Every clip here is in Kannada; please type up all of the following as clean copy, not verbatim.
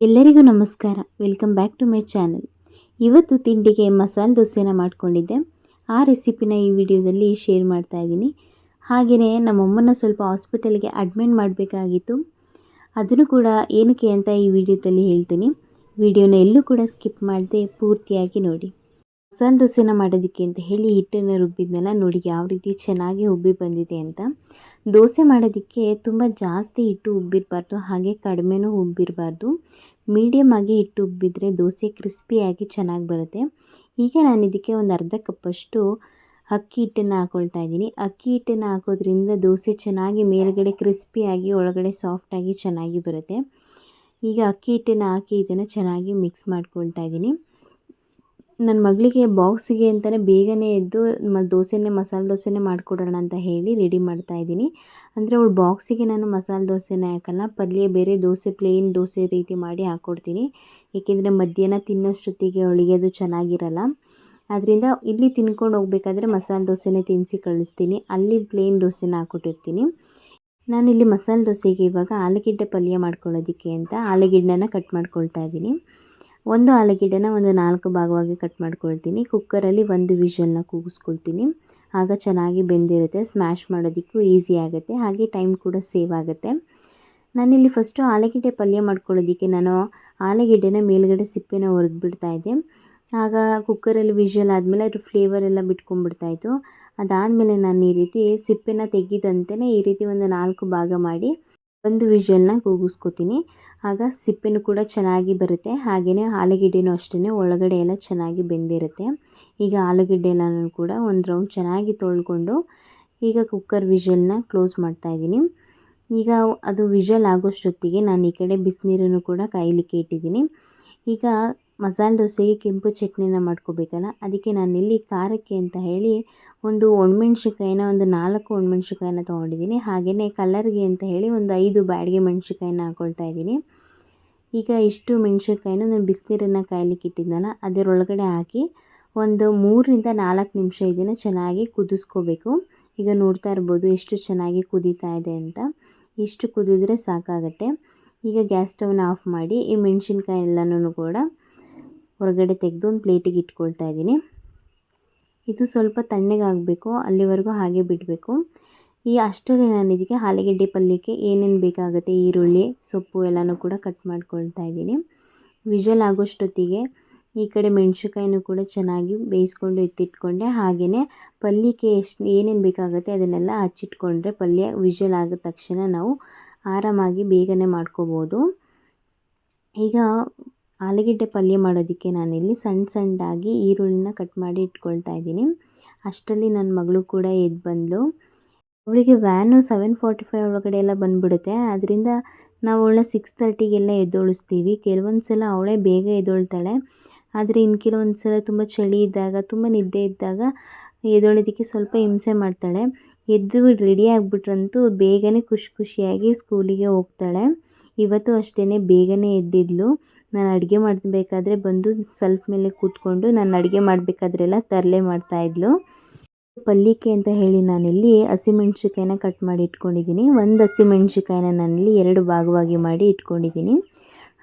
ಎಲ್ಲರಿಗೂ ನಮಸ್ಕಾರ. Welcome back to my channel. ಇವತ್ತು ತಿಂಡಿಗೆ ಮಸಾಲೆ ದೋಸೆನ ಮಾಡ್ಕೊಂಡಿದ್ದೆ. ಆ ರೆಸಿಪಿನ ಈ ವಿಡಿಯೋದಲ್ಲಿ ಶೇರ್ ಮಾಡ್ತಾ ಇದ್ದೀನಿ. ಹಾಗೆಯೇ ನಮ್ಮಮ್ಮನ ಸ್ವಲ್ಪ ಹಾಸ್ಪಿಟಲ್ಗೆ ಅಡ್ಮಿಟ್ ಮಾಡಬೇಕಾಗಿತ್ತು. ಅದನ್ನು ಕೂಡ ಏನಕ್ಕೆ ಅಂತ ಈ ವಿಡಿಯೋದಲ್ಲಿ ಹೇಳ್ತೀನಿ. ವಿಡಿಯೋನ ಎಲ್ಲೂ ಕೂಡ ಸ್ಕಿಪ್ ಮಾಡದೆ ಪೂರ್ತಿಯಾಗಿ ನೋಡಿ. ಮಸಾಲೆ ದೋಸೆನ ಮಾಡೋದಕ್ಕೆ ಅಂತ ಹೇಳಿ ಹಿಟ್ಟನ್ನು ರುಬ್ಬಿದ್ನೆಲ್ಲ ನೋಡಿ ಯಾವ ರೀತಿ ಚೆನ್ನಾಗಿ ಉಬ್ಬಿ ಬಂದಿದೆ ಅಂತ. ದೋಸೆ ಮಾಡೋದಕ್ಕೆ ತುಂಬ ಜಾಸ್ತಿ ಹಿಟ್ಟು ಉಬ್ಬಿರಬಾರ್ದು, ಹಾಗೆ ಕಡಿಮೆನೂ ಉಬ್ಬಿರಬಾರ್ದು. ಮೀಡಿಯಮ್ ಆಗಿ ಹಿಟ್ಟು ಉಬ್ಬಿದ್ರೆ ದೋಸೆ ಕ್ರಿಸ್ಪಿಯಾಗಿ ಚೆನ್ನಾಗಿ ಬರುತ್ತೆ. ಈಗ ನಾನು ಇದಕ್ಕೆ ಒಂದು ಅರ್ಧ ಕಪ್ಪಷ್ಟು ಅಕ್ಕಿ ಹಿಟ್ಟನ್ನು ಹಾಕ್ಕೊಳ್ತಾ ಇದ್ದೀನಿ. ಅಕ್ಕಿ ಹಿಟ್ಟನ್ನು ಹಾಕೋದ್ರಿಂದ ದೋಸೆ ಚೆನ್ನಾಗಿ ಮೇಲ್ಗಡೆ ಕ್ರಿಸ್ಪಿಯಾಗಿ ಒಳಗಡೆ ಸಾಫ್ಟಾಗಿ ಚೆನ್ನಾಗಿ ಬರುತ್ತೆ. ಈಗ ಅಕ್ಕಿ ಹಿಟ್ಟನ್ನು ಹಾಕಿ ಇದನ್ನು ಚೆನ್ನಾಗಿ ಮಿಕ್ಸ್ ಮಾಡ್ಕೊಳ್ತಾ ಇದ್ದೀನಿ. ನನ್ನ ಮಗಳಿಗೆ ಬಾಕ್ಸಿಗೆ ಅಂತಲೇ ಬೇಗನೆ ಎದ್ದು ಮಸಾಲೆ ದೋಸೆನೇ ಮಾಡಿಕೊಡೋಣ ಅಂತ ಹೇಳಿ ರೆಡಿ ಮಾಡ್ತಾಯಿದ್ದೀನಿ. ಅಂದರೆ ಅವಳು ಬಾಕ್ಸಿಗೆ ನಾನು ಮಸಾಲೆ ದೋಸೆನೇ ಹಾಕಲ್ಲ, ಪಲ್ಯ ಬೇರೆ ದೋಸೆ ಪ್ಲೇನ್ ದೋಸೆ ರೀತಿ ಮಾಡಿ ಹಾಕ್ಕೊಡ್ತೀನಿ. ಏಕೆಂದರೆ ಮಧ್ಯಾಹ್ನ ತಿನ್ನೋಷ್ಟೊತ್ತಿಗೆ ಅವಳಿಗೆ ಅದು ಚೆನ್ನಾಗಿರಲ್ಲ. ಆದ್ದರಿಂದ ಇಲ್ಲಿ ತಿನ್ಕೊಂಡು ಹೋಗಬೇಕಾದ್ರೆ ಮಸಾಲೆ ದೋಸೆನೇ ತಿನ್ನಿಸಿ ಕಳಿಸ್ತೀನಿ, ಅಲ್ಲಿ ಪ್ಲೇನ್ ದೋಸೆನ ಹಾಕ್ಕೊಟ್ಟಿರ್ತೀನಿ. ನಾನಿಲ್ಲಿ ಮಸಾಲೆ ದೋಸೆಗೆ ಇವಾಗ ಆಲೂಗೆಡ್ಡೆ ಪಲ್ಯ ಮಾಡ್ಕೊಳ್ಳೋದಕ್ಕೆ ಅಂತ ಆಲೂಗೆಡ್ಡೆನ ಕಟ್ ಮಾಡ್ಕೊಳ್ತಾ ಇದ್ದೀನಿ. ಒಂದು ಆಲೂಗೆಡ್ಡೆನ ಒಂದು 4 ಭಾಗವಾಗಿ ಕಟ್ ಮಾಡ್ಕೊಳ್ತೀನಿ. ಕುಕ್ಕರಲ್ಲಿ ಒಂದು ವಿಷಲ್ನ ಕೂಗಿಸ್ಕೊಳ್ತೀನಿ. ಆಗ ಚೆನ್ನಾಗಿ ಬೆಂದಿರುತ್ತೆ, ಸ್ಮ್ಯಾಶ್ ಮಾಡೋದಕ್ಕೂ ಈಸಿ ಆಗುತ್ತೆ, ಹಾಗೆ ಟೈಮ್ ಕೂಡ ಸೇವ್ ಆಗುತ್ತೆ. ನಾನಿಲ್ಲಿ ಫಸ್ಟು ಆಲೂಗೆಡ್ಡೆ ಪಲ್ಯ ಮಾಡ್ಕೊಳ್ಳೋದಕ್ಕೆ ನಾನು ಆಲೂಗೆಡ್ಡೆನ ಮೇಲ್ಗಡೆ ಸಿಪ್ಪೆನ ಹೊರದ್ಬಿಡ್ತಾಯಿದ್ದೆ. ಆಗ ಕುಕ್ಕರಲ್ಲಿ ವಿಷಲ್ ಆದಮೇಲೆ ಅದ್ರ ಫ್ಲೇವರ್ ಎಲ್ಲ ಬಿಟ್ಕೊಂಡ್ಬಿಡ್ತಾಯಿತ್ತು. ಅದಾದಮೇಲೆ ನಾನು ಈ ರೀತಿ ಸಿಪ್ಪೆನ ತೆಗೆದಂತೆಯೇ ಈ ರೀತಿ ಒಂದು 4 ಭಾಗ ಮಾಡಿ ಒಂದು ವಿಷಲ್ನ ಕೂಗಿಸ್ಕೊತೀನಿ. ಆಗ ಸಿಪ್ಪೆನೂ ಕೂಡ ಚೆನ್ನಾಗಿ ಬರುತ್ತೆ, ಹಾಗೆಯೇ ಆಲೂಗೆಡ್ಡೆನೂ ಅಷ್ಟೇ ಒಳಗಡೆ ಎಲ್ಲ ಚೆನ್ನಾಗಿ ಬೆಂದಿರುತ್ತೆ. ಈಗ ಆಲೂಗೆಡ್ಡೆ ಎಲ್ಲನೂ ಕೂಡ ಒಂದು ರೌಂಡ್ ಚೆನ್ನಾಗಿ ತೊಳ್ಕೊಂಡು ಈಗ ಕುಕ್ಕರ್ ವಿಷಲ್ನ ಕ್ಲೋಸ್ ಮಾಡ್ತಾಯಿದ್ದೀನಿ. ಈಗ ಅದು ವಿಷಲ್ ಆಗೋಷ್ಟೊತ್ತಿಗೆ ನಾನು ಈ ಕಡೆ ಬಿಸಿನೀರನ್ನು ಕೂಡ ಕಾಯಲಿಕ್ಕೆ ಇಟ್ಟಿದ್ದೀನಿ. ಈಗ ಮಸಾಲೆ ದೋಸೆಗೆ ಕೆಂಪು ಚಟ್ನಿನ ಮಾಡ್ಕೋಬೇಕಲ್ಲ, ಅದಕ್ಕೆ ನಾನಿಲ್ಲಿ ಖಾರಕ್ಕೆ ಅಂತ ಹೇಳಿ ಒಂದು ಒಣಮೆಣ್ಸಿಕಾಯಿನ ಒಂದು 4 ಒಣಮೆಣ್ಸಿಕಾಯಿನ ತೊಗೊಂಡಿದ್ದೀನಿ. ಹಾಗೆಯೇ ಕಲರ್ಗೆ ಅಂತ ಹೇಳಿ ಒಂದು 5 ಬ್ಯಾಡಗೆ ಮೆಣಸಿನ್ಕಾಯಿನ ಹಾಕ್ಕೊಳ್ತಾ ಇದ್ದೀನಿ. ಈಗ ಇಷ್ಟು ಮೆಣಸಿನ್ಕಾಯಿನ ನಾನು ಬಿಸಿನೀರನ್ನು ಕಾಯಲಿಕ್ಕೆ ಇಟ್ಟಿದ್ನಲ್ಲ ಅದರೊಳಗಡೆ ಹಾಕಿ ಒಂದು 3ರಿಂದ 4 ನಿಮಿಷ ಇದನ್ನು ಚೆನ್ನಾಗಿ ಕುದಿಸ್ಕೋಬೇಕು. ಈಗ ನೋಡ್ತಾ ಇರ್ಬೋದು ಎಷ್ಟು ಚೆನ್ನಾಗಿ ಕುದೀತಾ ಇದೆ ಅಂತ. ಇಷ್ಟು ಕುದಿದ್ರೆ ಸಾಕಾಗತ್ತೆ. ಈಗ ಗ್ಯಾಸ್ ಸ್ಟವ್ನ ಆಫ್ ಮಾಡಿ ಈ ಮೆಣಸಿನ್ಕಾಯಿ ಎಲ್ಲನೂ ಕೂಡ ಹೊರಗಡೆ ತೆಗೆದು ಒಂದು ಪ್ಲೇಟಿಗೆ ಇಟ್ಕೊಳ್ತಾ ಇದ್ದೀನಿ. ಇದು ಸ್ವಲ್ಪ ತಣ್ಣಗಾಗಬೇಕು, ಅಲ್ಲಿವರೆಗೂ ಹಾಗೆ ಬಿಡಬೇಕು. ಈ ಅಷ್ಟರಲ್ಲಿ ನಾನು ಇದಕ್ಕೆ ಆಲೂಗೆಡ್ಡೆ ಪಲ್ಯಕ್ಕೆ ಏನೇನು ಬೇಕಾಗುತ್ತೆ ಈರುಳ್ಳಿ ಸೊಪ್ಪು ಎಲ್ಲನೂ ಕೂಡ ಕಟ್ ಮಾಡ್ಕೊಳ್ತಾ ಇದ್ದೀನಿ. ವಿಷಲ್ ಆಗೋಷ್ಟೊತ್ತಿಗೆ ಈ ಕಡೆ ಮೆಣಸಿನ್ಕಾಯಿನೂ ಕೂಡ ಚೆನ್ನಾಗಿ ಬೇಯಿಸ್ಕೊಂಡು ಎತ್ತಿಟ್ಕೊಂಡೆ. ಹಾಗೆಯೇ ಪಲ್ಯಕ್ಕೆ ಏನೇನು ಬೇಕಾಗುತ್ತೆ ಅದನ್ನೆಲ್ಲ ಹಚ್ಚಿಟ್ಕೊಂಡ್ರೆ ಪಲ್ಯ ವಿಷಲ್ ಆಗಿದ ತಕ್ಷಣ ನಾವು ಆರಾಮಾಗಿ ಬೇಗನೆ ಮಾಡ್ಕೋಬೋದು. ಈಗ ಆಲೂಗೆಡ್ಡೆ ಪಲ್ಯ ಮಾಡೋದಕ್ಕೆ ನಾನಿಲ್ಲಿ ಸಣ್ಣದಾಗಿ ಈರುಳ್ಳಿನ ಕಟ್ ಮಾಡಿ ಇಟ್ಕೊಳ್ತಾ ಇದ್ದೀನಿ. ಅಷ್ಟರಲ್ಲಿ ನನ್ನ ಮಗಳು ಕೂಡ ಎದ್ದು ಬಂದಳು. ಅವಳಿಗೆ ವ್ಯಾನು 7:45 ಒಳಗಡೆ ಎಲ್ಲ ಬಂದುಬಿಡುತ್ತೆ. ಅದರಿಂದ ನಾವು ಅವಳನ್ನ 6:30ಗೆಲ್ಲ ಎದ್ದೊಳಿಸ್ತೀವಿ. ಕೆಲವೊಂದು ಸಲ ಅವಳೇ ಬೇಗ ಎದ್ದೊಳ್ತಾಳೆ, ಆದರೆ ಇನ್ನು ಕೆಲವೊಂದು ಸಲ ತುಂಬ ಚಳಿ ಇದ್ದಾಗ ತುಂಬ ನಿದ್ದೆ ಇದ್ದಾಗ ಎದ್ದೊಳೋದಕ್ಕೆ ಸ್ವಲ್ಪ ಹಿಂಸೆ ಮಾಡ್ತಾಳೆ. ಎದ್ದು ರೆಡಿ ಆಗಿಬಿಟ್ರಂತೂ ಬೇಗನೆ ಖುಷಿಯಾಗಿ ಸ್ಕೂಲಿಗೆ ಹೋಗ್ತಾಳೆ. ಇವತ್ತು ಅಷ್ಟೇ ಬೇಗನೆ ಎದ್ದಿದ್ಲು. ನಾನು ಅಡುಗೆ ಮಾಡಬೇಕಾದ್ರೆ ಬಂದು ಸೆಲ್ಫ್ ಮೇಲೆ ಕೂತ್ಕೊಂಡು ನಾನು ಅಡುಗೆ ಮಾಡಬೇಕಾದ್ರೆಲ್ಲ ತರಲೆ ಮಾಡ್ತಾಯಿದ್ಲು. ಪಲ್ಯಕ್ಕೆ ಅಂತ ಹೇಳಿ ನಾನಿಲ್ಲಿ ಹಸಿಮೆಣ್ಸಿಕಾಯಿನ ಕಟ್ ಮಾಡಿ ಇಟ್ಕೊಂಡಿದ್ದೀನಿ. ಒಂದು ಹಸಿಮೆಣ್ಸಿಕಾಯಿನ ನಾನಿಲ್ಲಿ 2 ಭಾಗವಾಗಿ ಮಾಡಿ ಇಟ್ಕೊಂಡಿದ್ದೀನಿ.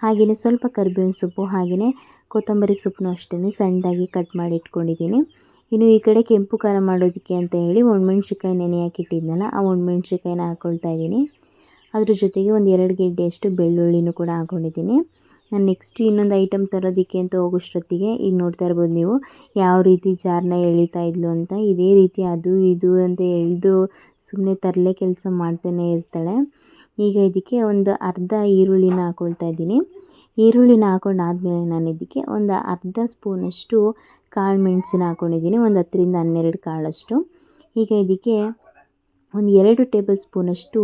ಹಾಗೆಯೇ ಸ್ವಲ್ಪ ಕರಿಬೇವಿನ ಸೊಪ್ಪು ಹಾಗೆಯೇ ಕೊತ್ತಂಬರಿ ಸೊಪ್ಪನ್ನು ಅಷ್ಟೇ ಸಣ್ಣದಾಗಿ ಕಟ್ ಮಾಡಿ ಇಟ್ಕೊಂಡಿದ್ದೀನಿ. ಇನ್ನು ಈ ಕಡೆ ಕೆಂಪು ಖಾರ ಮಾಡೋದಕ್ಕೆ ಅಂತ ಹೇಳಿ ಒಣಮೆಣ್ಸಿಕಾಯಿ ನೆನೆ ಹಾಕಿಟ್ಟಿದ್ನಲ್ಲ ಆ ಒಣಮೆಣ್ಸಿಕಾಯಿನ ಹಾಕ್ಕೊಳ್ತಾ ಇದ್ದೀನಿ. ಅದ್ರ ಜೊತೆಗೆ ಒಂದು 2 ಗೆಡ್ಡೆಯಷ್ಟು ಬೆಳ್ಳುಳ್ಳಿನೂ ಕೂಡ ಹಾಕ್ಕೊಂಡಿದ್ದೀನಿ. ನಾನು ನೆಕ್ಸ್ಟು ಇನ್ನೊಂದು ಐಟಮ್ ತರೋದಕ್ಕೆ ಅಂತ ಹೋಗೋಷ್ಟೊತ್ತಿಗೆ ಈಗ ನೋಡ್ತಾ ಇರ್ಬೋದು ನೀವು ಯಾವ ರೀತಿ ಜಾರನ್ನ ಎಳಿತಾ ಇದ್ಲು ಅಂತ. ಇದೇ ರೀತಿ ಅದು ಇದು ಅಂತ ಎಳೆದು ಸುಮ್ಮನೆ ತರಲೆ ಕೆಲಸ ಮಾಡ್ತಾನೆ ಇರ್ತಾಳೆ. ಈಗ ಇದಕ್ಕೆ ಒಂದು ಅರ್ಧ ಈರುಳ್ಳಿನ ಹಾಕ್ಕೊಳ್ತಾ ಇದ್ದೀನಿ. ಈರುಳ್ಳಿನ ಹಾಕೊಂಡಾದ್ಮೇಲೆ ನಾನು ಇದಕ್ಕೆ ಒಂದು ಅರ್ಧ ಸ್ಪೂನಷ್ಟು ಕಾಳು ಮೆಣಸಿನ ಹಾಕ್ಕೊಂಡಿದ್ದೀನಿ, ಒಂದು 10ರಿಂದ 12 ಕಾಳಷ್ಟು. ಈಗ ಇದಕ್ಕೆ ಒಂದು 2 ಟೇಬಲ್ ಸ್ಪೂನಷ್ಟು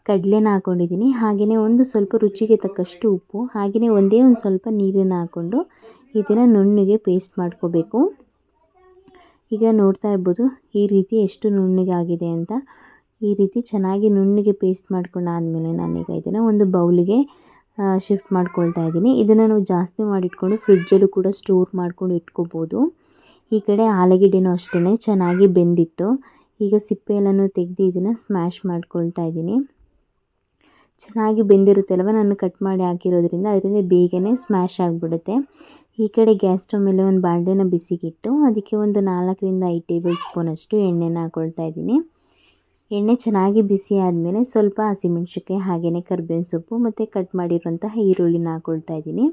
ಕಡಲೆನ ಹಾಕ್ಕೊಂಡಿದ್ದೀನಿ. ಹಾಗೆಯೇ ಒಂದು ಸ್ವಲ್ಪ ರುಚಿಗೆ ತಕ್ಕಷ್ಟು ಉಪ್ಪು, ಹಾಗೆಯೇ ಒಂದೇ ಒಂದು ಸ್ವಲ್ಪ ನೀರನ್ನು ಹಾಕ್ಕೊಂಡು ಇದನ್ನು ನುಣ್ಣಗೆ ಪೇಸ್ಟ್ ಮಾಡ್ಕೋಬೇಕು. ಈಗ ನೋಡ್ತಾ ಇರ್ಬೋದು ಈ ರೀತಿ ಎಷ್ಟು ನುಣ್ಣಗಾಗಿದೆ ಅಂತ. ಈ ರೀತಿ ಚೆನ್ನಾಗಿ ನುಣ್ಣಗೆ ಪೇಸ್ಟ್ ಮಾಡ್ಕೊಂಡಾದಮೇಲೆ ನಾನೀಗ ಇದನ್ನು ಒಂದು ಬೌಲಿಗೆ ಶಿಫ್ಟ್ ಮಾಡ್ಕೊಳ್ತಾ ಇದ್ದೀನಿ. ಇದನ್ನು ನಾವು ಜಾಸ್ತಿ ಮಾಡಿಟ್ಕೊಂಡು ಫ್ರಿಡ್ಜಲ್ಲೂ ಕೂಡ ಸ್ಟೋರ್ ಮಾಡ್ಕೊಂಡು ಇಟ್ಕೋಬೋದು. ಈ ಕಡೆ ಆಲೂಗೆಡ್ಡೆನೂ ಅಷ್ಟೇ ಚೆನ್ನಾಗಿ ಬೆಂದಿತ್ತು. ಈಗ ಸಿಪ್ಪೆ ಎಲ್ಲನೂ ತೆಗೆದು ಇದನ್ನು ಸ್ಮ್ಯಾಶ್ ಮಾಡ್ಕೊಳ್ತಾ ಇದ್ದೀನಿ. ಚೆನ್ನಾಗಿ ಬೆಂದಿರುತ್ತಲ್ವ, ನಾನು ಕಟ್ ಮಾಡಿ ಹಾಕಿರೋದ್ರಿಂದ ಅದರಿಂದ ಬೇಗನೆ ಸ್ಮ್ಯಾಶ್ ಆಗಿಬಿಡುತ್ತೆ. ಈ ಕಡೆ ಗ್ಯಾಸ್ ಸ್ಟವ್ ಮೇಲೆ ಒಂದು ಬಾಣಲೆನ ಬಿಸಿಗಿಟ್ಟು ಅದಕ್ಕೆ ಒಂದು 4ರಿಂದ 5 ಟೇಬಲ್ ಸ್ಪೂನಷ್ಟು ಎಣ್ಣೆನ ಹಾಕ್ಕೊಳ್ತಾ ಇದ್ದೀನಿ. ಎಣ್ಣೆ ಚೆನ್ನಾಗಿ ಬಿಸಿ ಆದಮೇಲೆ ಸ್ವಲ್ಪ ಹಸಿಮೆಣ್ಸಿನ್ಕಾಯಿ ಹಾಗೆಯೇ ಕರಿಬೇವಿನ ಸೊಪ್ಪು ಮತ್ತು ಕಟ್ ಮಾಡಿರುವಂತಹ ಈರುಳ್ಳಿನ ಹಾಕ್ಕೊಳ್ತಾ ಇದ್ದೀನಿ.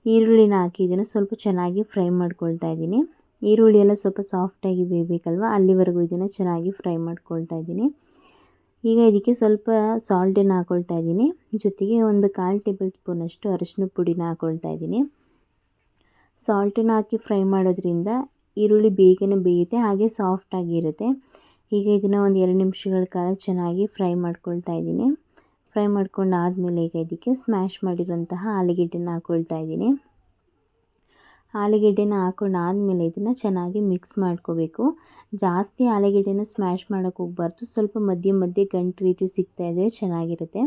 ಈರುಳ್ಳಿನ ಹಾಕಿ ಇದನ್ನು ಸ್ವಲ್ಪ ಚೆನ್ನಾಗಿ ಫ್ರೈ ಮಾಡ್ಕೊಳ್ತಾ ಇದ್ದೀನಿ. ಈರುಳ್ಳಿ ಎಲ್ಲ ಸ್ವಲ್ಪ ಸಾಫ್ಟಾಗಿ ಬೇಯಬೇಕಲ್ವ, ಅಲ್ಲಿವರೆಗೂ ಇದನ್ನು ಚೆನ್ನಾಗಿ ಫ್ರೈ ಮಾಡ್ಕೊಳ್ತಾ ಇದ್ದೀನಿ. ಈಗ ಇದಕ್ಕೆ ಸ್ವಲ್ಪ ಸಾಲ್ಟನ್ನು ಹಾಕ್ಕೊಳ್ತಾ ಇದ್ದೀನಿ. ಜೊತೆಗೆ ಒಂದು 1/4 ಟೇಬಲ್ ಸ್ಪೂನಷ್ಟು ಅರಿಶಿನ ಪುಡಿನ ಹಾಕ್ಕೊಳ್ತಾ ಇದ್ದೀನಿ. ಸಾಲ್ಟನ್ನು ಹಾಕಿ ಫ್ರೈ ಮಾಡೋದ್ರಿಂದ ಈರುಳ್ಳಿ ಬೇಗನೆ ಬೇಯುತ್ತೆ, ಹಾಗೆ ಸಾಫ್ಟಾಗಿರುತ್ತೆ. ಈಗ ಇದನ್ನು ಒಂದು 2 ನಿಮಿಷಗಳ ಕಾಲ ಚೆನ್ನಾಗಿ ಫ್ರೈ ಮಾಡ್ಕೊಳ್ತಾ ಇದ್ದೀನಿ. ಫ್ರೈ ಮಾಡ್ಕೊಂಡಾದಮೇಲೆ ಈಗ ಇದಕ್ಕೆ ಸ್ಮ್ಯಾಶ್ ಮಾಡಿರೋಂತಹ ಆಲೂಗೆಡ್ಡೆನ ಹಾಕ್ಕೊಳ್ತಾ ಇದ್ದೀನಿ. ಆಲೂಗೆಡ್ಡೆನ ಹಾಕೊಂಡಾದಮೇಲೆ ಇದನ್ನು ಚೆನ್ನಾಗಿ ಮಿಕ್ಸ್ ಮಾಡ್ಕೋಬೇಕು. ಜಾಸ್ತಿ ಆಲೂಗೆಡ್ಡೆನ ಸ್ಮ್ಯಾಶ್ ಮಾಡೋಕ್ಕೆ ಹೋಗಬಾರ್ದು, ಸ್ವಲ್ಪ ಮಧ್ಯೆ ಮಧ್ಯೆ ಗಂಟು ರೀತಿ ಸಿಗ್ತಾಯಿದ್ರೆ ಚೆನ್ನಾಗಿರುತ್ತೆ.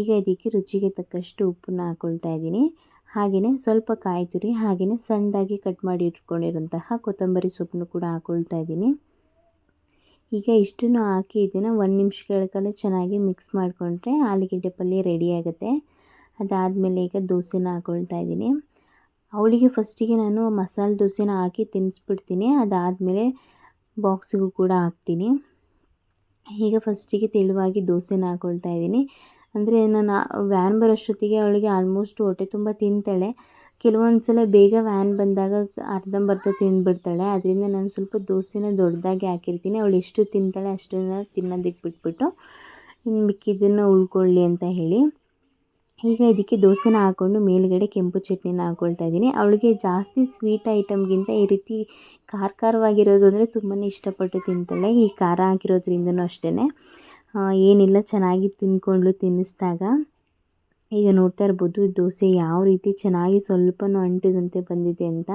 ಈಗ ಇದಕ್ಕೆ ರುಚಿಗೆ ತಕ್ಕಷ್ಟು ಉಪ್ಪನ್ನ ಹಾಕ್ಕೊಳ್ತಾ ಇದ್ದೀನಿ. ಹಾಗೆಯೇ ಸ್ವಲ್ಪ ಕಾಯಿ ತುರಿ, ಹಾಗೆಯೇ ಸಣ್ಣದಾಗಿ ಕಟ್ ಮಾಡಿ ಇಟ್ಕೊಂಡಿರೋಂತಹ ಕೊತ್ತಂಬರಿ ಸೊಪ್ಪನ್ನು ಕೂಡ ಹಾಕ್ಕೊಳ್ತಾ ಇದ್ದೀನಿ. ಈಗ ಇಷ್ಟನ್ನು ಹಾಕಿ ಇದನ್ನು 1 ನಿಮಿಷಗಳ ಕಾಲ ಚೆನ್ನಾಗಿ ಮಿಕ್ಸ್ ಮಾಡಿಕೊಂಡ್ರೆ ಆಲೂಗೆಡ್ಡೆ ಪಲ್ಯ ರೆಡಿ ಆಗುತ್ತೆ. ಅದಾದಮೇಲೆ ಈಗ ದೋಸೆನ ಹಾಕ್ಕೊಳ್ತಾ ಇದ್ದೀನಿ. ಅವಳಿಗೆ ಫಸ್ಟಿಗೆ ನಾನು ಮಸಾಲೆ ದೋಸೆನ ಹಾಕಿ ತಿನ್ನಿಸ್ಬಿಡ್ತೀನಿ, ಅದಾದಮೇಲೆ ಬಾಕ್ಸಿಗೂ ಕೂಡ ಹಾಕ್ತೀನಿ. ಈಗ ಫಸ್ಟಿಗೆ ತೆಳುವಾಗಿ ದೋಸೆನ ಹಾಕ್ಕೊಳ್ತಾ ಇದ್ದೀನಿ. ಅಂದರೆ ನಾನು ವ್ಯಾನ್ ಬರೋಷ್ಟೊತ್ತಿಗೆ ಅವಳಿಗೆ ಆಲ್ಮೋಸ್ಟ್ ಹೊಟ್ಟೆ ತುಂಬ ತಿಂತಾಳೆ. ಕೆಲವೊಂದು ಸಲ ಬೇಗ ವ್ಯಾನ್ ಬಂದಾಗ ಅರ್ಧಂಬರ್ಧ ತಿಂದುಬಿಡ್ತಾಳೆ. ಅದರಿಂದ ನಾನು ಸ್ವಲ್ಪ ದೋಸೆನ ದೊಡ್ಡದಾಗಿ ಹಾಕಿರ್ತೀನಿ. ಅವಳು ಎಷ್ಟು ತಿಂತಾಳೆ ಅಷ್ಟನ್ನು ತಿನ್ನೋದಕ್ಕೆ ಬಿಟ್ಬಿಟ್ಟು ಇನ್ನು ಮಿಕ್ಕಿದ್ದನ್ನು ಉಳ್ಕೊಳ್ಳಿ ಅಂತ ಹೇಳಿ. ಈಗ ಇದಕ್ಕೆ ದೋಸೆನ ಹಾಕ್ಕೊಂಡು ಮೇಲುಗಡೆ ಕೆಂಪು ಚಟ್ನಿನ ಹಾಕ್ಕೊಳ್ತಾ ಇದ್ದೀನಿ. ಅವಳಿಗೆ ಜಾಸ್ತಿ ಸ್ವೀಟ್ ಐಟಮ್ಗಿಂತ ಈ ರೀತಿ ಖಾರವಾಗಿರೋದು ಅಂದರೆ ತುಂಬಾ ಇಷ್ಟಪಟ್ಟು ತಿಂತಾಳೆ. ಈ ಖಾರ ಹಾಕಿರೋದ್ರಿಂದನೂ ಅಷ್ಟೇ ಏನಿಲ್ಲ, ಚೆನ್ನಾಗಿ ತಿಂದ್ಕೊಂಡ್ಳು ತಿನ್ನಿಸಿದಾಗ. ಈಗ ನೋಡ್ತಾ ಇರ್ಬೋದು ದೋಸೆ ಯಾವ ರೀತಿ ಚೆನ್ನಾಗಿ ಸ್ವಲ್ಪನೂ ಅಂಟದಂತೆ ಬಂದಿದೆ ಅಂತ.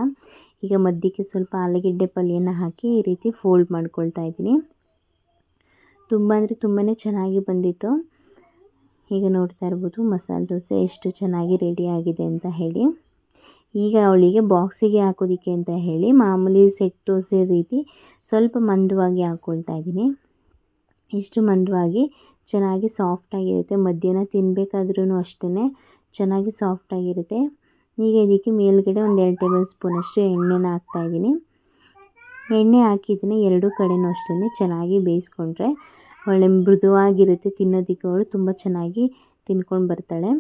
ಈಗ ಮಧ್ಯಕ್ಕೆ ಸ್ವಲ್ಪ ಆಲೂಗೆಡ್ಡೆ ಪಲ್ಯನ ಹಾಕಿ ಈ ರೀತಿ ಫೋಲ್ಡ್ ಮಾಡ್ಕೊಳ್ತಾ ಇದ್ದೀನಿ. ತುಂಬ ಅಂದರೆ ತುಂಬಾ ಚೆನ್ನಾಗಿ ಬಂದಿತ್ತು. ಈಗ ನೋಡ್ತಾ ಇರ್ಬೋದು ಮಸಾಲೆ ದೋಸೆ ಎಷ್ಟು ಚೆನ್ನಾಗಿ ರೆಡಿ ಆಗಿದೆ ಅಂತ ಹೇಳಿ. ಈಗ ಅವಳಿಗೆ ಬಾಕ್ಸಿಗೆ ಹಾಕೋದಕ್ಕೆ ಅಂತ ಹೇಳಿ ಮಾಮೂಲಿ ಸೆಟ್ ದೋಸೆ ರೀತಿ ಸ್ವಲ್ಪ ಮಂದವಾಗಿ ಹಾಕ್ಕೊಳ್ತಾ ಇದ್ದೀನಿ. ಇಷ್ಟು ಮಂದವಾಗಿ ಚೆನ್ನಾಗಿ ಸಾಫ್ಟಾಗಿರುತ್ತೆ. ಮಧ್ಯಾಹ್ನ ತಿನ್ನಬೇಕಾದ್ರೂ ಅಷ್ಟೇ ಚೆನ್ನಾಗಿ ಸಾಫ್ಟಾಗಿರುತ್ತೆ. ಈಗ ಇದಕ್ಕೆ ಮೇಲ್ಗಡೆ ಒಂದು 2 ಟೇಬಲ್ ಸ್ಪೂನಷ್ಟು ಎಣ್ಣೆನ ಹಾಕ್ತಾಯಿದ್ದೀನಿ. ಎಣ್ಣೆ ಹಾಕಿದ್ದೀನಿ ಎರಡೂ ಕಡೆಯೂ ಅಷ್ಟೇ ಚೆನ್ನಾಗಿ ಬೇಯಿಸ್ಕೊಂಡ್ರೆ ಒಳ್ಳೆ ಮೃದುವಾಗಿರುತ್ತೆ. ತಿನ್ನೋದಕ್ಕೆ ಅವಳು ತುಂಬ ಚೆನ್ನಾಗಿ ತಿನ್ಕೊಂಡು ಬರ್ತಾಳೆ.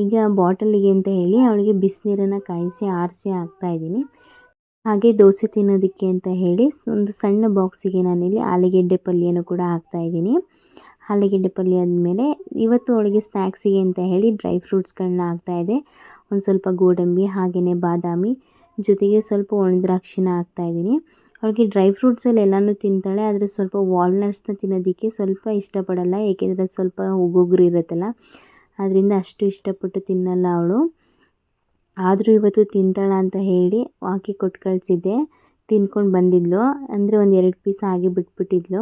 ಈಗ ಬಾಟಲಿಗೆ ಅಂತ ಹೇಳಿ ಅವಳಿಗೆ ಬಿಸಿನೀರನ್ನು ಕಾಯಿಸಿ ಆರಿಸಿ ಹಾಕ್ತಾಯಿದ್ದೀನಿ. ಹಾಗೆ ದೋಸೆ ತಿನ್ನೋದಕ್ಕೆ ಅಂತ ಹೇಳಿ ಒಂದು ಸಣ್ಣ ಬಾಕ್ಸಿಗೆ ನಾನಿಲ್ಲಿ ಆಲೂಗೆಡ್ಡೆ ಪಲ್ಯನೂ ಕೂಡ ಹಾಕ್ತಾಯಿದ್ದೀನಿ. ಆಲೂಗೆಡ್ಡೆ ಪಲ್ಯ ಆದಮೇಲೆ ಇವತ್ತು ಅವಳಿಗೆ ಸ್ನ್ಯಾಕ್ಸಿಗೆ ಅಂತ ಹೇಳಿ ಡ್ರೈ ಫ್ರೂಟ್ಸ್ಗಳನ್ನ ಹಾಕ್ತಾಯಿದ್ದೆ. ಒಂದು ಸ್ವಲ್ಪ ಗೋಡಂಬಿ, ಹಾಗೆಯೇ ಬಾದಾಮಿ, ಜೊತೆಗೆ ಸ್ವಲ್ಪ ಒಣ ದ್ರಾಕ್ಷಿನ ಹಾಕ್ತಾಯಿದ್ದೀನಿ. ಅವಳಿಗೆ ಡ್ರೈ ಫ್ರೂಟ್ಸಲ್ಲಿ ಎಲ್ಲನೂ ತಿಂತಾಳೆ, ಆದರೆ ಸ್ವಲ್ಪ ವಾಲ್ನಟ್ಸ್ನ ತಿನ್ನೋದಕ್ಕೆ ಸ್ವಲ್ಪ ಇಷ್ಟಪಡಲ್ಲ. ಏಕೆಂದರೆ ಅದು ಸ್ವಲ್ಪ ಉಗುರು ಇರುತ್ತಲ್ಲ, ಅದರಿಂದ ಅಷ್ಟು ಇಷ್ಟಪಟ್ಟು ತಿನ್ನಲ್ಲ ಅವಳು. ಆದರೂ ಇವತ್ತು ತಿಂತಾಳ ಅಂತ ಹೇಳಿ ಹಾಕಿ ಕೊಟ್ಟು ಕಳಿಸಿದ್ದೆ. ತಿನ್ಕೊಂಡು ಬಂದಿದ್ಲು, ಅಂದರೆ ಒಂದು 2 ಪೀಸ್ ಹಾಗೆ ಬಿಟ್ಬಿಟ್ಟಿದ್ಲು.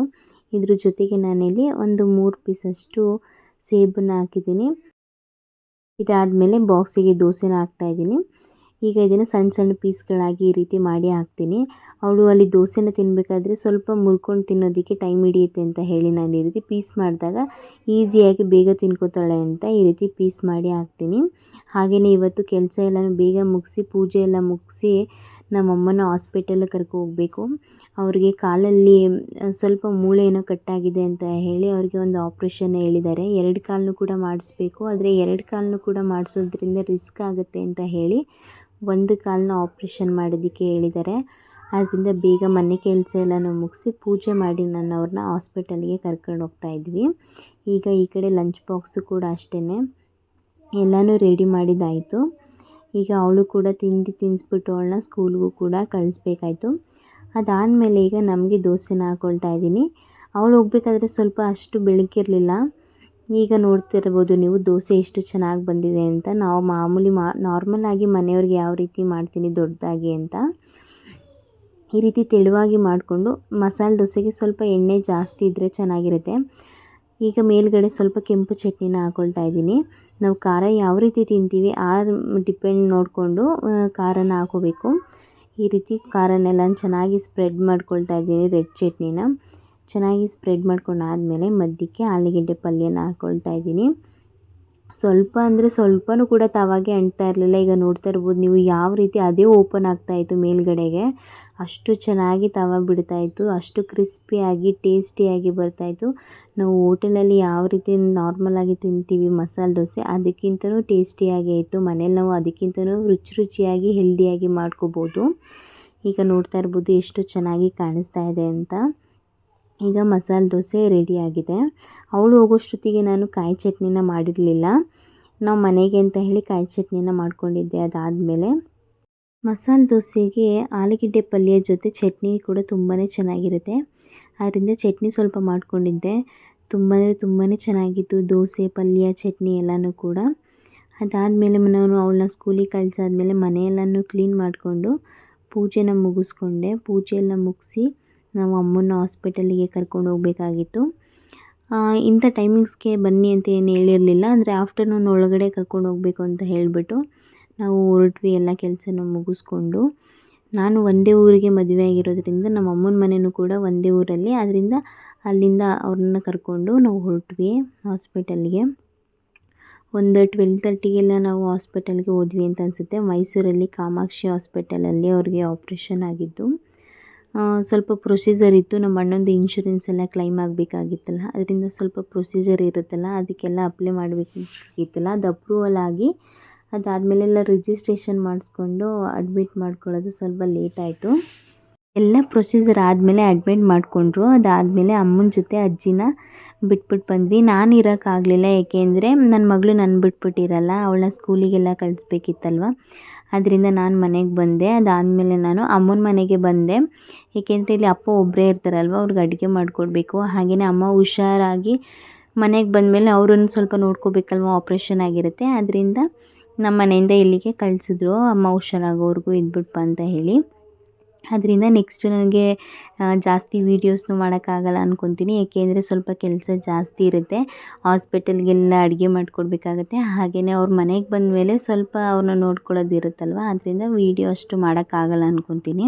ಇದ್ರ ಜೊತೆಗೆ ನಾನಿಲ್ಲಿ ಒಂದು 3 ಪೀಸಷ್ಟು ಸೇಬನ್ನು ಹಾಕಿದ್ದೀನಿ. ಇದಾದಮೇಲೆ ಬಾಕ್ಸಿಗೆ ದೋಸೆನ ಹಾಕ್ತಾಯಿದ್ದೀನಿ. ಈಗ ಇದನ್ನು ಸಣ್ಣ ಸಣ್ಣ ಪೀಸ್ಗಳಾಗಿ ಈ ರೀತಿ ಮಾಡಿ ಹಾಕ್ತೀನಿ. ಅವಳು ಅಲ್ಲಿ ದೋಸೆನ ತಿನ್ನಬೇಕಾದ್ರೆ ಸ್ವಲ್ಪ ಮುರ್ಕೊಂಡು ತಿನ್ನೋದಕ್ಕೆ ಟೈಮ್ ಹಿಡಿಯುತ್ತೆ ಅಂತ ಹೇಳಿ ನಾನು ಈ ರೀತಿ ಪೀಸ್ ಮಾಡಿದಾಗ ಈಸಿಯಾಗಿ ಬೇಗ ತಿನ್ಕೋತಾಳೆ ಅಂತ ಈ ರೀತಿ ಪೀಸ್ ಮಾಡಿ ಹಾಕ್ತೀನಿ. ಹಾಗೆಯೇ ಇವತ್ತು ಕೆಲಸ ಎಲ್ಲನೂ ಬೇಗ ಮುಗಿಸಿ ಪೂಜೆ ಎಲ್ಲ ಮುಗಿಸಿ ನಮ್ಮಮ್ಮನ ಹಾಸ್ಪಿಟಲ್ಗೆ ಕರ್ಕೊ ಹೋಗಬೇಕು. ಅವ್ರಿಗೆ ಕಾಲಲ್ಲಿ ಸ್ವಲ್ಪ ಮೂಳೆ ಏನೋ ಕಟ್ಟಾಗಿದೆ ಅಂತ ಹೇಳಿ ಅವ್ರಿಗೆ ಒಂದು ಆಪ್ರೇಷನ್ ಹೇಳಿದ್ದಾರೆ. 2 ಕಾಲನ್ನು ಕೂಡ ಮಾಡಿಸ್ಬೇಕು, ಆದರೆ 2 ಕಾಲನ್ನು ಕೂಡ ಮಾಡಿಸೋದ್ರಿಂದ ರಿಸ್ಕ್ ಆಗುತ್ತೆ ಅಂತ ಹೇಳಿ 1 ಕಾಲನ್ನ ಆಪ್ರೇಷನ್ ಮಾಡೋದಕ್ಕೆ ಹೇಳಿದ್ದಾರೆ. ಆದ್ದರಿಂದ ಬೇಗ ಮನೆ ಕೆಲಸ ಎಲ್ಲನೂ ಮುಗಿಸಿ ಪೂಜೆ ಮಾಡಿ ನಾನು ಅವ್ರನ್ನ ಹಾಸ್ಪಿಟಲ್ಗೆ ಕರ್ಕೊಂಡು ಹೋಗ್ತಾ ಇದ್ವಿ. ಈಗ ಈ ಕಡೆ ಲಂಚ್ ಬಾಕ್ಸು ಕೂಡ ಅಷ್ಟೇ ಎಲ್ಲನೂ ರೆಡಿ ಮಾಡಿದ್ದಾಯಿತು. ಈಗ ಅವಳು ಕೂಡ ತಿನ್ನಿಸ್ಬಿಟ್ಟು ಅವಳನ್ನ ಸ್ಕೂಲ್ಗೂ ಕೂಡ ಕಳಿಸ್ಬೇಕಾಯ್ತು. ಅದಾದಮೇಲೆ ಈಗ ನಮಗೆ ದೋಸೆನ ಹಾಕ್ಕೊಳ್ತಾ ಇದ್ದೀನಿ. ಅವಳು ಹೋಗಬೇಕಾದ್ರೆ ಸ್ವಲ್ಪ ಅಷ್ಟು ಬೆಳಕಿರಲಿಲ್ಲ. ಈಗ ನೋಡ್ತಿರ್ಬೋದು ನೀವು ದೋಸೆ ಎಷ್ಟು ಚೆನ್ನಾಗಿ ಬಂದಿದೆ ಅಂತ. ನಾವು ಮಾಮೂಲಿ ನಾರ್ಮಲಾಗಿ ಮನೆಯವ್ರಿಗೆ ಯಾವ ರೀತಿ ಮಾಡ್ತೀನಿ ದೊಡ್ಡದಾಗಿ ಅಂತ ಈ ರೀತಿ ತೆಳುವಾಗಿ ಮಾಡಿಕೊಂಡು ಮಸಾಲೆ ದೋಸೆಗೆ ಸ್ವಲ್ಪ ಎಣ್ಣೆ ಜಾಸ್ತಿ ಇದ್ದರೆ ಚೆನ್ನಾಗಿರುತ್ತೆ. ಈಗ ಮೇಲ್ಗಡೆ ಸ್ವಲ್ಪ ಕೆಂಪು ಚಟ್ನಿನ ಹಾಕ್ಕೊಳ್ತಾ ಇದ್ದೀನಿ. ನಾವು ಖಾರ ಯಾವ ರೀತಿ ತಿಂತೀವಿ ಆ ಡಿಪೆಂಡ್ ನೋಡಿಕೊಂಡು ಖಾರನ ಹಾಕೋಬೇಕು. ಈ ರೀತಿ ಖಾರನೆಲ್ಲ ಚೆನ್ನಾಗಿ ಸ್ಪ್ರೆಡ್ ಮಾಡ್ಕೊಳ್ತಾ ಇದ್ದೀನಿ ರೆಡ್ ಚಟ್ನಿನ. ಚೆನ್ನಾಗಿ ಸ್ಪ್ರೆಡ್ ಮಾಡ್ಕೊಂಡಾದಮೇಲೆ ಮಧ್ಯಕ್ಕೆ ಆಲೂಗೆಡ್ಡೆ ಪಲ್ಯನ ಹಾಕ್ಕೊಳ್ತಾ ಇದ್ದೀನಿ. ಸ್ವಲ್ಪ ಅಂದರೆ ಸ್ವಲ್ಪನೂ ಕೂಡ ತವಾಗೆ ಅಂಟ್ತಾ ಇರಲಿಲ್ಲ. ಈಗ ನೋಡ್ತಾ ಇರ್ಬೋದು ನೀವು ಯಾವ ರೀತಿ ಅದೇ ಓಪನ್ ಆಗ್ತಾಯಿತ್ತು ಮೇಲ್ಗಡೆಗೆ. ಅಷ್ಟು ಚೆನ್ನಾಗಿ ತವ ಬಿಡ್ತಾಯಿತ್ತು, ಅಷ್ಟು ಕ್ರಿಸ್ಪಿಯಾಗಿ ಟೇಸ್ಟಿಯಾಗಿ ಬರ್ತಾಯಿತ್ತು. ನಾವು ಹೋಟೆಲಲ್ಲಿ ಯಾವ ರೀತಿ ನಾರ್ಮಲಾಗಿ ತಿಂತೀವಿ ಮಸಾಲೆ ದೋಸೆ, ಅದಕ್ಕಿಂತಲೂ ಟೇಸ್ಟಿಯಾಗೇ ಇತ್ತು. ಮನೇಲಿ ನಾವು ಅದಕ್ಕಿಂತಲೂ ರುಚಿಯಾಗಿ ಹೆಲ್ದಿಯಾಗಿ ಮಾಡ್ಕೋಬೋದು. ಈಗ ನೋಡ್ತಾ ಇರ್ಬೋದು ಎಷ್ಟು ಚೆನ್ನಾಗಿ ಕಾಣಿಸ್ತಾ ಇದೆ ಅಂತ. ಈಗ ಮಸಾಲೆ ದೋಸೆ ರೆಡಿಯಾಗಿದೆ. ಅವಳು ಹೋಗೋಷ್ಟೊತ್ತಿಗೆ ನಾನು ಕಾಯಿ ಚಟ್ನಿನ ಮಾಡಿರಲಿಲ್ಲ. ನಾವು ಮನೆಗೆ ಅಂತ ಹೇಳಿ ಕಾಯಿ ಚಟ್ನಿನ ಮಾಡ್ಕೊಂಡಿದ್ದೆ. ಅದಾದಮೇಲೆ ಮಸಾಲೆ ದೋಸೆಗೆ ಆಲೂಗೆಡ್ಡೆ ಪಲ್ಯ ಜೊತೆ ಚಟ್ನಿ ಕೂಡ ತುಂಬಾ ಚೆನ್ನಾಗಿರುತ್ತೆ. ಅದರಿಂದ ಚಟ್ನಿ ಸ್ವಲ್ಪ ಮಾಡ್ಕೊಂಡಿದ್ದೆ. ತುಂಬಾ ಚೆನ್ನಾಗಿತ್ತು ದೋಸೆ, ಪಲ್ಯ, ಚಟ್ನಿ ಎಲ್ಲನೂ ಕೂಡ. ಅದಾದಮೇಲೆ ನಾನು ಅವಳನ್ನ ಸ್ಕೂಲಿಗೆ ಕಳಿಸಾದ್ಮೇಲೆ ಮನೆಯೆಲ್ಲನೂ ಕ್ಲೀನ್ ಮಾಡಿಕೊಂಡು ಪೂಜೆನ ಮುಗಿಸ್ಕೊಂಡೆ. ಪೂಜೆ ಎಲ್ಲ ಮುಗಿಸಿ ನಾವು ಅಮ್ಮನ ಹಾಸ್ಪಿಟಲಿಗೆ ಕರ್ಕೊಂಡು ಹೋಗಬೇಕಾಗಿತ್ತು. ಇಂಥ ಟೈಮಿಂಗ್ಸ್ಗೆ ಬನ್ನಿ ಅಂತ ಏನು ಹೇಳಿರಲಿಲ್ಲ. ಅಂದರೆ ಆಫ್ಟರ್ನೂನ್ ಒಳಗಡೆ ಕರ್ಕೊಂಡು ಹೋಗಬೇಕು ಅಂತ ಹೇಳಿಬಿಟ್ಟು ನಾವು ಹೊರಟ್ವಿ. ಎಲ್ಲ ಕೆಲಸನ ಮುಗಿಸ್ಕೊಂಡು ನಾನು ಒಂದೇ ಊರಿಗೆ ಮದುವೆ ಆಗಿರೋದ್ರಿಂದ ನಮ್ಮ ಅಮ್ಮನ ಮನೆಯೂ ಕೂಡ ಒಂದೇ ಊರಲ್ಲಿ. ಆದ್ದರಿಂದ ಅಲ್ಲಿಂದ ಅವ್ರನ್ನ ಕರ್ಕೊಂಡು ನಾವು ಹೊರಟ್ವಿ ಹಾಸ್ಪಿಟಲ್ಗೆ. ಒಂದು 12:30ಗೆಲ್ಲ ನಾವು ಹಾಸ್ಪಿಟಲ್ಗೆ ಹೋದ್ವಿ ಅಂತ ಅನಿಸುತ್ತೆ. ಮೈಸೂರಲ್ಲಿ ಕಾಮಾಕ್ಷಿ ಹಾಸ್ಪಿಟಲಲ್ಲಿ ಅವ್ರಿಗೆ ಆಪ್ರೇಷನ್ ಆಗಿದ್ದು. ಸ್ವಲ್ಪ ಪ್ರೊಸೀಜರ್ ಇತ್ತು. ನಮ್ಮ ಅಣ್ಣಂದು ಇನ್ಶೂರೆನ್ಸ್ ಎಲ್ಲ ಕ್ಲೈಮ್ ಆಗಬೇಕಾಗಿತ್ತಲ್ಲ, ಅದರಿಂದ ಸ್ವಲ್ಪ ಪ್ರೊಸೀಜರ್ ಇರುತ್ತಲ್ಲ, ಅದಕ್ಕೆಲ್ಲ ಅಪ್ಲೈ ಮಾಡಬೇಕಿತ್ತಲ್ಲ. ಅದು ಅಪ್ರೂವಲ್ ಆಗಿ ಅದಾದಮೇಲೆಲ್ಲ ರಿಜಿಸ್ಟ್ರೇಷನ್ ಮಾಡಿಸ್ಕೊಂಡು ಅಡ್ಮಿಟ್ ಮಾಡ್ಕೊಳ್ಳೋದು ಸ್ವಲ್ಪ ಲೇಟ್ ಆಯಿತು. ಎಲ್ಲ ಪ್ರೊಸೀಜರ್ ಆದಮೇಲೆ ಅಡ್ಮಿಟ್ ಮಾಡಿಕೊಂಡ್ರು. ಅದಾದಮೇಲೆ ಅಮ್ಮನ ಜೊತೆ ಅಜ್ಜಿನ ಬಿಟ್ಬಿಟ್ಟು ಬಂದ್ವಿ. ನಾನು ಇರೋಕ್ಕಾಗಲಿಲ್ಲ, ಏಕೆಂದರೆ ನನ್ನ ಮಗಳು ನನ್ನ ಬಿಟ್ಬಿಟ್ಟಿರಲ್ಲ, ಅವಳನ್ನ ಸ್ಕೂಲಿಗೆಲ್ಲ ಕಳಿಸ್ಬೇಕಿತ್ತಲ್ವ. ಅದರಿಂದ ನಾನು ಮನೆಗೆ ಬಂದೆ. ಅದಾದಮೇಲೆ ನಾನು ಅಮ್ಮನ ಮನೆಗೆ ಬಂದೆ, ಏಕೆಂದರೆ ಇಲ್ಲಿ ಅಪ್ಪ ಒಬ್ಬರೇ ಇರ್ತಾರಲ್ವ, ಅವ್ರಿಗೆ ಅಡುಗೆ ಮಾಡಿಕೊಡ್ಬೇಕು. ಹಾಗೆಯೇ ಅಮ್ಮ ಹುಷಾರಾಗಿ ಮನೆಗೆ ಬಂದಮೇಲೆ ಅವ್ರನ್ನ ಸ್ವಲ್ಪ ನೋಡ್ಕೋಬೇಕಲ್ವ, ಆಪ್ರೇಷನ್ ಆಗಿರುತ್ತೆ. ಅದರಿಂದ ನಮ್ಮ ಮನೆಯಿಂದ ಇಲ್ಲಿಗೆ ಕಳಿಸಿದ್ರು, ಅಮ್ಮ ಹುಷಾರಾಗೋವರೆಗೂ ಇದ್ಬಿಟ್ಟು ಬಾ ಅಂತ ಹೇಳಿ. ಅದರಿಂದ ನೆಕ್ಸ್ಟ್ ನನಗೆ ಜಾಸ್ತಿ ವೀಡಿಯೋಸ್ನು ಮಾಡೋಕ್ಕಾಗಲ್ಲ ಅಂದ್ಕೊತೀನಿ, ಏಕೆಂದರೆ ಸ್ವಲ್ಪ ಕೆಲಸ ಜಾಸ್ತಿ ಇರುತ್ತೆ. ಹಾಸ್ಪಿಟಲ್ಗೆಲ್ಲ ಅಡುಗೆ ಮಾಡಿಕೊಡ್ಬೇಕಾಗತ್ತೆ. ಹಾಗೆಯೇ ಅವ್ರ ಮನೆಗೆ ಬಂದಮೇಲೆ ಸ್ವಲ್ಪ ಅವ್ರನ್ನ ನೋಡ್ಕೊಳ್ಳೋದು ಇರುತ್ತಲ್ವ, ಅದರಿಂದ ವೀಡಿಯೋ ಅಷ್ಟು ಮಾಡೋಕ್ಕಾಗಲ್ಲ ಅಂದ್ಕೊತೀನಿ.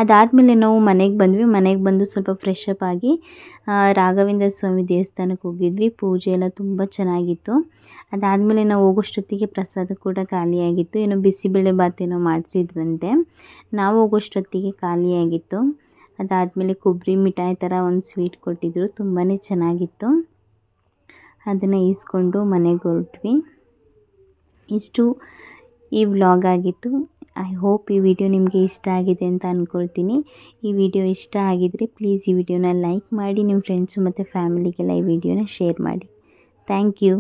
ಅದಾದಮೇಲೆ ನಾವು ಮನೆಗೆ ಬಂದ್ವಿ. ಮನೆಗೆ ಬಂದು ಸ್ವಲ್ಪ ಫ್ರೆಶ್ ಅಪ್ ಆಗಿ ರಾಘವೇಂದ್ರ ಸ್ವಾಮಿ ದೇವಸ್ಥಾನಕ್ಕೆ ಹೋಗಿದ್ವಿ. ಪೂಜೆ ಎಲ್ಲ ತುಂಬ ಚೆನ್ನಾಗಿತ್ತು. ಅದಾದಮೇಲೆ ನಾವು ಹೋಗೋಷ್ಟೊತ್ತಿಗೆ ಪ್ರಸಾದ ಕೂಡ ಖಾಲಿಯಾಗಿತ್ತು. ಏನೋ ಬಿಸಿಬೇಳೆ ಬಾತೇನೋ ಮಾಡಿಸಿದ್ರಂತೆ, ನಾವು ಹೋಗೋಷ್ಟೊತ್ತಿಗೆ ಖಾಲಿಯಾಗಿತ್ತು. ಅದಾದಮೇಲೆ ಕೊಬ್ಬರಿ ಮಿಠಾಯಿ ಥರ ಒಂದು ಸ್ವೀಟ್ ಕೊಟ್ಟಿದ್ದರು, ತುಂಬಾ ಚೆನ್ನಾಗಿತ್ತು. ಅದನ್ನು ಈಸ್ಕೊಂಡು ಮನೆಗೆ ಹೊರಟ್ವಿ. ಇಷ್ಟು ಈ ವ್ಲಾಗ್ ಆಗಿತ್ತು. ಐ ಹೋಪ್ ಈ ವಿಡಿಯೋ ನಿಮಗೆ ಇಷ್ಟ ಆಗಿದೆ ಅಂತ ಅಂದ್ಕೊಳ್ತೀನಿ. ಈ ವಿಡಿಯೋ ಇಷ್ಟ ಆಗಿದ್ದರೆ ಪ್ಲೀಸ್ ಈ ವಿಡಿಯೋನ ಲೈಕ್ ಮಾಡಿ, ನಿಮ್ಮ ಫ್ರೆಂಡ್ಸು ಮತ್ತು ಫ್ಯಾಮಿಲಿಗೆಲ್ಲ ಈ ವಿಡಿಯೋನ ಶೇರ್ ಮಾಡಿ. Thank you.